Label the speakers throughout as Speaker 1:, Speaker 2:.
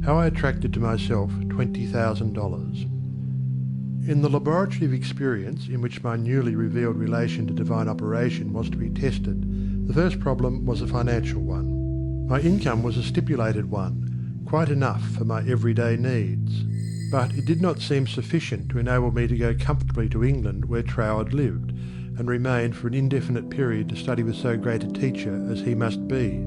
Speaker 1: How I attracted to myself $20,000. In the laboratory of experience in which my newly revealed relation to divine operation was to be tested, the first problem was a financial one. My income was a stipulated one, quite enough for my everyday needs. But it did not seem sufficient to enable me to go comfortably to England where Troward lived, and remain for an indefinite period to study with so great a teacher as he must be.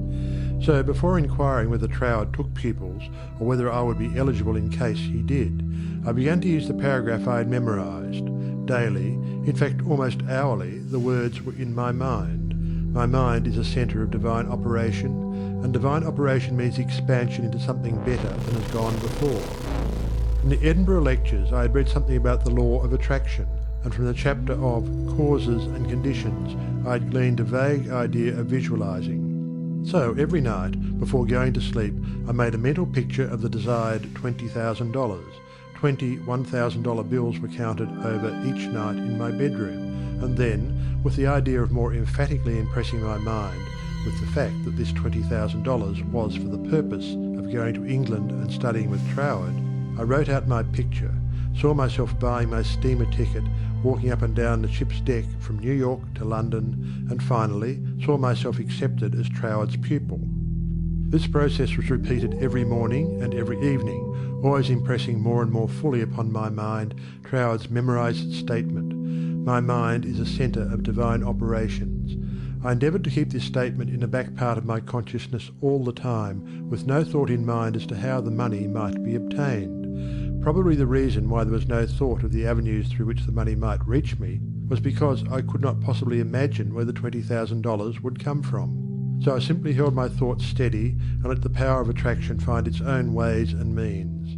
Speaker 1: So before inquiring whether Troward took pupils, or whether I would be eligible in case he did, I began to use the paragraph I had memorized. Daily, in fact almost hourly, the words were in my mind. My mind is a centre of divine operation, and divine operation means expansion into something better than has gone before. From the Edinburgh lectures I had read something about the law of attraction, and from the chapter of Causes and Conditions I had gleaned a vague idea of visualizing. So every night, before going to sleep, I made a mental picture of the desired $20,000. 20 $1,000 bills were counted over each night in my bedroom, and then, with the idea of more emphatically impressing my mind with the fact that this $20,000 was for the purpose of going to England and studying with Troward, I wrote out my picture, saw myself buying my steamer ticket, walking up and down the ship's deck from New York to London, and finally saw myself accepted as Troward's pupil. This process was repeated every morning and every evening, always impressing more and more fully upon my mind Troward's memorized statement, "My mind is a centre of divine operations." I endeavoured to keep this statement in the back part of my consciousness all the time, with no thought in mind as to how the money might be obtained. Probably the reason why there was no thought of the avenues through which the money might reach me was because I could not possibly imagine where the $20,000 would come from. So I simply held my thoughts steady and let the power of attraction find its own ways and means.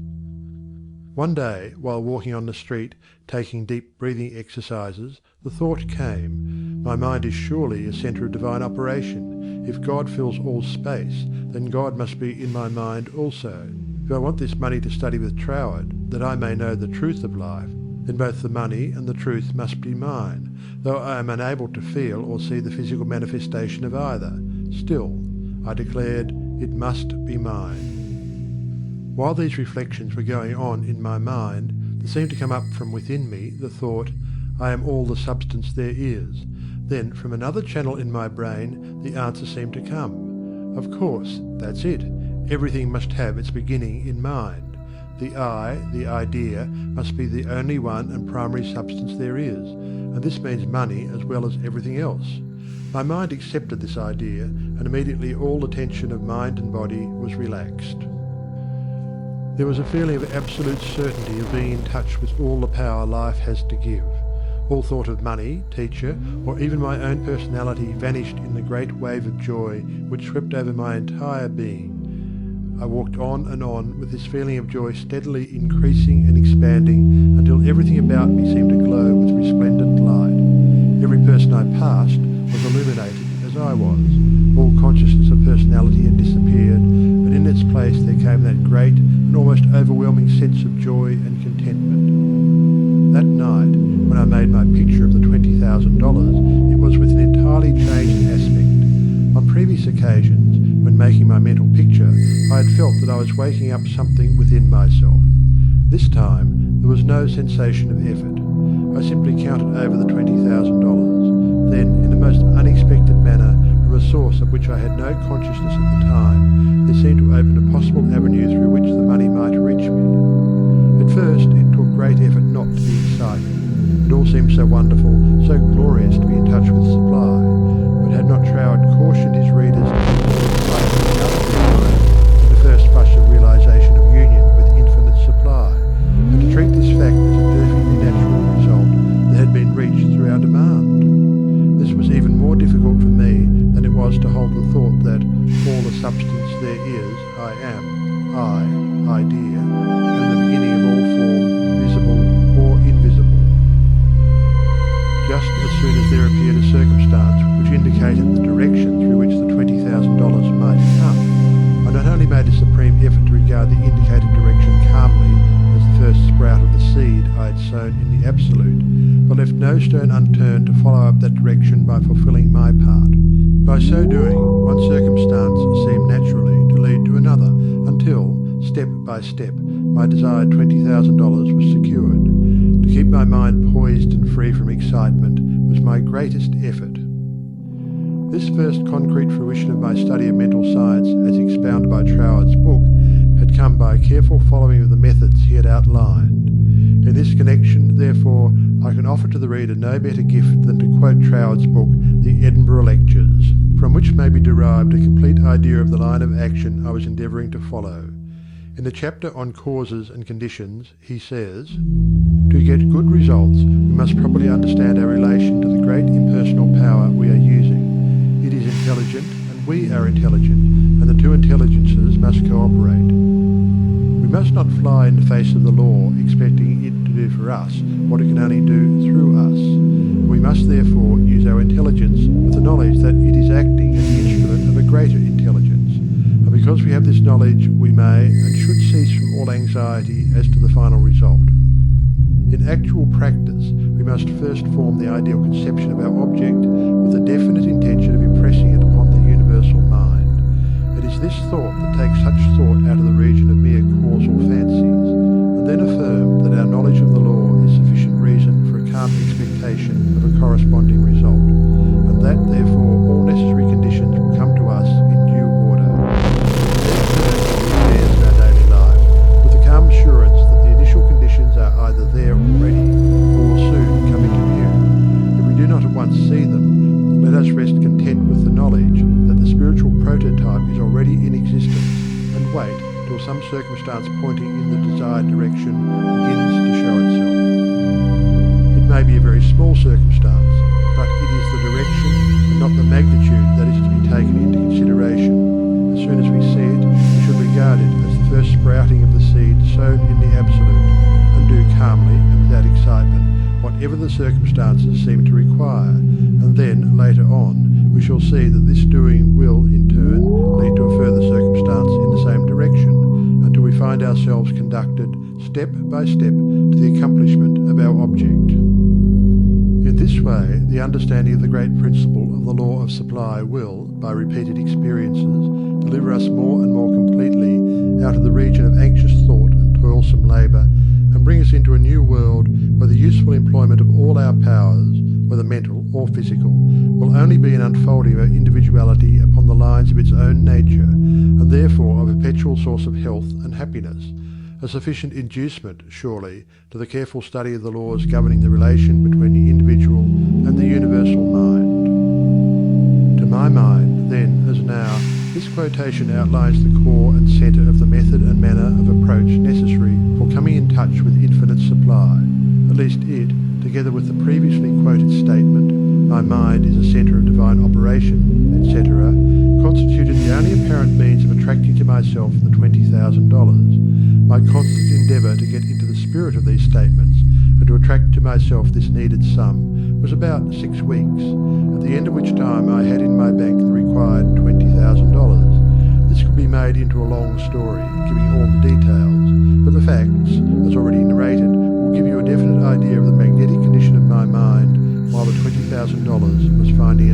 Speaker 1: One day, while walking on the street, taking deep breathing exercises, the thought came, "My mind is surely a centre of divine operation. If God fills all space, then God must be in my mind also. If I want this money to study with Troward, that I may know the truth of life, then both the money and the truth must be mine, though I am unable to feel or see the physical manifestation of either. Still, I declared, it must be mine." While these reflections were going on in my mind, there seemed to come up from within me the thought, "I am all the substance there is." Then from another channel in my brain the answer seemed to come. Of course, that's it. Everything must have its beginning in mind. The I, the idea, must be the only one and primary substance there is, and this means money as well as everything else. My mind accepted this idea, and immediately all the tension of mind and body was relaxed. There was a feeling of absolute certainty of being in touch with all the power life has to give. All thought of money, teacher, or even my own personality vanished in the great wave of joy which swept over my entire being. I walked on with this feeling of joy steadily increasing and expanding until everything about me seemed to glow with resplendent light. Every person I passed was illuminated as I was. All consciousness of personality had disappeared, but in its place there came that great and almost overwhelming sense of joy and contentment. That night, when I made my picture of the $20,000, it was with an entirely changed aspect. On previous occasions, when making my mental picture, I had felt that I was waking up something within myself. This time, there was no sensation of effort. I simply counted over the $20,000. Then, in the most unexpected manner, from a source of which I had no consciousness at the time, there seemed to open a possible avenue through which the money might reach me. At first, it took great effort not to be excited. It all seemed so wonderful, so glorious to be in touch with supply. But had not Troward cautioned his readers in the first flush of realization of union with infinite supply, and to treat this fact as a perfectly natural result that had been reached through our demand? This was even more difficult for me than it was to hold the thought that all the substance there is, I am, idea, and the beginning of all form, visible or invisible. Just as soon as there appeared a circumstance which indicated the direction through which the $20,000 might come, I not only made a supreme effort to regard the indicated direction calmly as the first sprout of the seed I had sown in the Absolute, but left no stone unturned to follow up that direction by fulfilling my part. By so doing, one circumstance seemed naturally to lead to another, until, step by step, my desired $20,000 was secured. To keep my mind poised and free from excitement was my greatest effort. This first concrete fruition of my study of mental science, as expounded by Troward's book, had come by a careful following of the methods he had outlined. In this connection, therefore, I can offer to the reader no better gift than to quote Troward's book, The Edinburgh Lectures, from which may be derived a complete idea of the line of action I was endeavouring to follow. In the chapter on causes and conditions, he says, "To get good results, we must properly understand our relation to the great impersonal power we are using. It is intelligent, and we are intelligent, and the two intelligences must cooperate. We must not fly in the face of the law, expecting it to do for us what it can only do through us. We must therefore use our intelligence with the knowledge that it is acting as the instrument of a greater intelligence. And because we have this knowledge, we may and should cease from all anxiety as to the final result. In actual practice, we must first form the ideal conception of our object with the definite intention of impressing it upon the universal mind. It is this thought that takes such thought out of the region of mere causal fancies, and then affirm that our knowledge of the law is sufficient reason for a calm expectation of a corresponding result, and that therefore all necessary conditions will come to us in due order. Then turn to the affairs of our daily life, with the calm assurance that the initial conditions are either there already or will soon come into view. If we do not at once see them, let us rest content with the knowledge that the spiritual prototype is already in existence, and wait till some circumstance pointing in the desired direction begins to show itself. It may be a very small circumstance, but it is the direction and not the magnitude that is to be taken into consideration. As soon as we see it, we should regard it as the first sprouting of the seed sown in the absolute, and do calmly and without excitement whatever the circumstances seem to require, and then, later on, we shall see that this doing will, in turn, lead to a further circumstance in the same direction, until we find ourselves conducted step by step to the accomplishment of our object. In this way, the understanding of the great principle of the law of supply will, by repeated experiences, deliver us more and more completely out of the region of anxious thought and toilsome labour, and bring us into a new world where the useful employment of all our powers, whether mental or physical, will only be an unfolding of our individuality upon the lines of its own nature, and therefore a perpetual source of health and happiness, a sufficient inducement, surely, to the careful study of the laws governing the relation between the individual and the universal mind. To my mind, then as now, this quotation outlines the core and centre of the method and manner of approach necessary for coming in touch with infinite supply. At least it, together with the previously quoted statement, "My mind is a centre of divine operation," etc., constituted the only apparent means of attracting to myself the $20,000. My constant endeavour to get into the spirit of these statements and to attract to myself this needed sum was about 6 weeks, at the end of which time I had in my bank the required $20,000. This could be made into a long story, giving all the details, but the facts, as already narrated, will give you a definite idea of the magnetic condition of my mind while the $20,000 was finding